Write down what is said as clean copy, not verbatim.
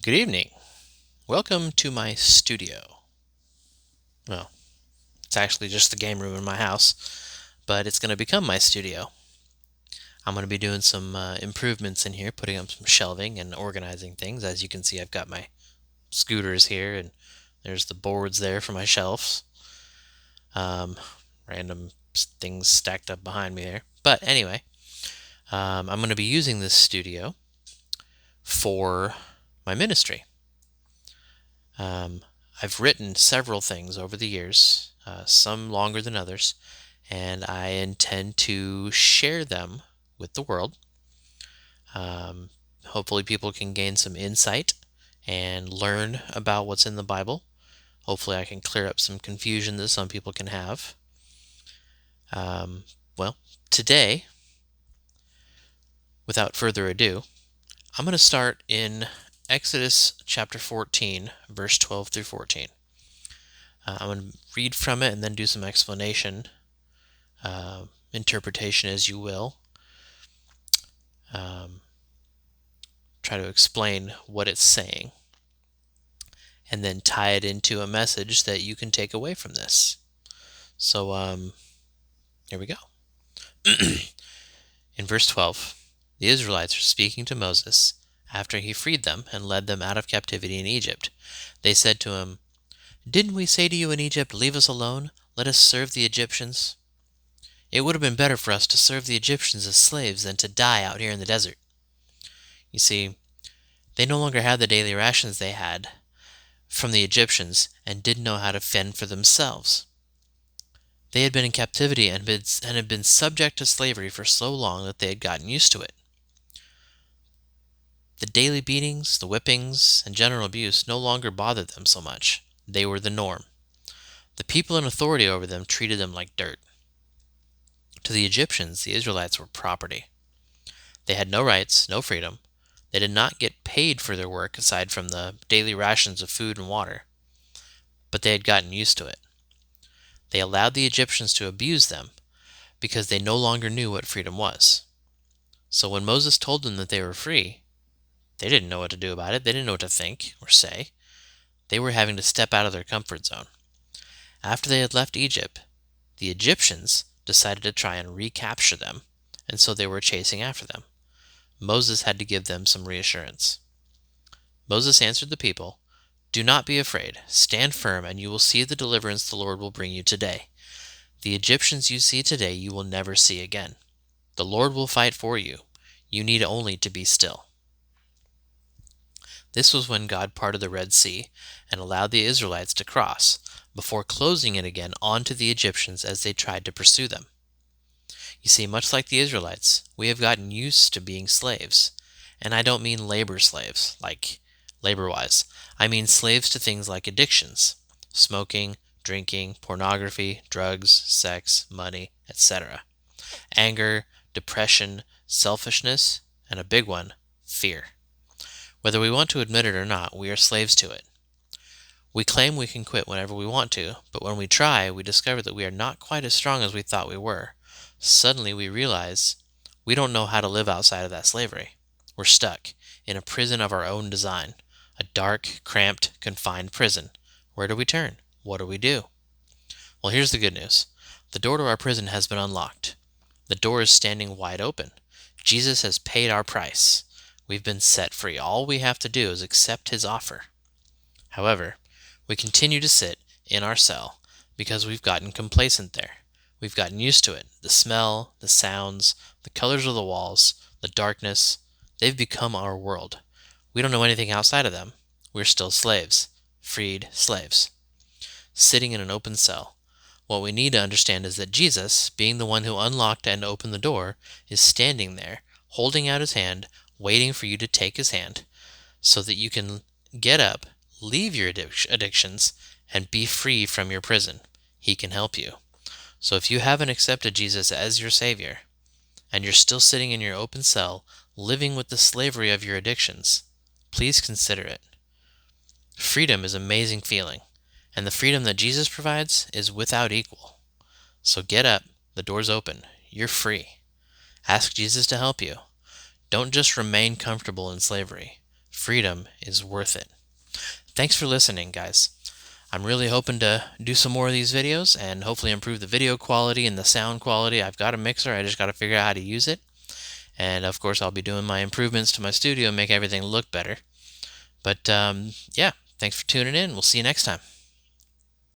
Good evening. Welcome to my studio. Well, it's actually just the game room in my house, but it's going to become my studio. I'm going to be doing some improvements in here, putting up some shelving and organizing things. As you can see, I've got my scooters here, and there's the boards there for my shelves. Um, Random things stacked up behind me there. But anyway, I'm going to be using this studio for my ministry. Um, I've written several things over the years, some longer than others, and I intend to share them with the world. Hopefully, people can gain some insight and learn about what's in the Bible. Hopefully, I can clear up some confusion that some people can have. Um, well, today, without further ado, I'm going to start in Exodus chapter 14, verse 12 through 14. I'm going to read from it and then do some explanation, interpretation as you will. Try to explain what it's saying, and then tie it into a message that you can take away from this. So, here we go. In verse 12, the Israelites are speaking to Moses after he freed them and led them out of captivity in Egypt. They said to him, "Didn't we say to you in Egypt, 'Leave us alone, let us serve the Egyptians'? It would have been better for us to serve the Egyptians as slaves than to die out here in the desert." You see, they no longer had the daily rations they had from the Egyptians and didn't know how to fend for themselves. They had been in captivity and had been subject to slavery for so long that they had gotten used to it. The daily beatings, the whippings, and general abuse no longer bothered them so much. They were the norm. The people in authority over them treated them like dirt. To the Egyptians, the Israelites were property. They had no rights, no freedom. They did not get paid for their work aside from the daily rations of food and water, but they had gotten used to it. They allowed the Egyptians to abuse them because they no longer knew what freedom was. So when Moses told them that they were free, they didn't know what to do about it. They didn't know what to think or say. They were having to step out of their comfort zone. After they had left Egypt, the Egyptians decided to try and recapture them, and so they were chasing after them. Moses had to give them some reassurance. Moses answered the people, "Do not be afraid. Stand firm, and you will see the deliverance the Lord will bring you today. The Egyptians you see today you will never see again. The Lord will fight for you. You need only to be still." This was when God parted the Red Sea and allowed the Israelites to cross, before closing it again onto the Egyptians as they tried to pursue them. You see, much like the Israelites, we have gotten used to being slaves. And I don't mean labor slaves, like labor-wise. I mean slaves to things like addictions: smoking, drinking, pornography, drugs, sex, money, etc. Anger, depression, selfishness, and a big one, fear. Whether we want to admit it or not, we are slaves to it. We claim we can quit whenever we want to, but when we try, we discover that we are not quite as strong as we thought we were. Suddenly we realize we don't know how to live outside of that slavery. We're stuck in a prison of our own design, a dark, cramped, confined prison. Where do we turn? What do we do? Well, here's the good news. The door to our prison has been unlocked. The door is standing wide open. Jesus has paid our price. We've been set free. All we have to do is accept his offer. However, we continue to sit in our cell because we've gotten complacent there. We've gotten used to it. The smell, the sounds, the colors of the walls, the darkness, they've become our world. We don't know anything outside of them. We're still slaves, freed slaves, sitting in an open cell. What we need to understand is that Jesus, being the one who unlocked and opened the door, is standing there, holding out his hand, waiting for you to take his hand, so that you can get up, leave your addictions, and be free from your prison. He can help you. So if you haven't accepted Jesus as your Savior, and you're still sitting in your open cell, living with the slavery of your addictions, please consider it. Freedom is an amazing feeling, and the freedom that Jesus provides is without equal. So get up, the door's open, you're free. Ask Jesus to help you. Don't just remain comfortable in slavery. freedom is worth it. Thanks for listening, guys. I'm really hoping to do some more of these videos and hopefully improve the video quality and the sound quality. I've got a mixer, I just got to figure out how to use it. And of course, I'll be doing my improvements to my studio and make everything look better. But yeah, thanks for tuning in. We'll see you next time.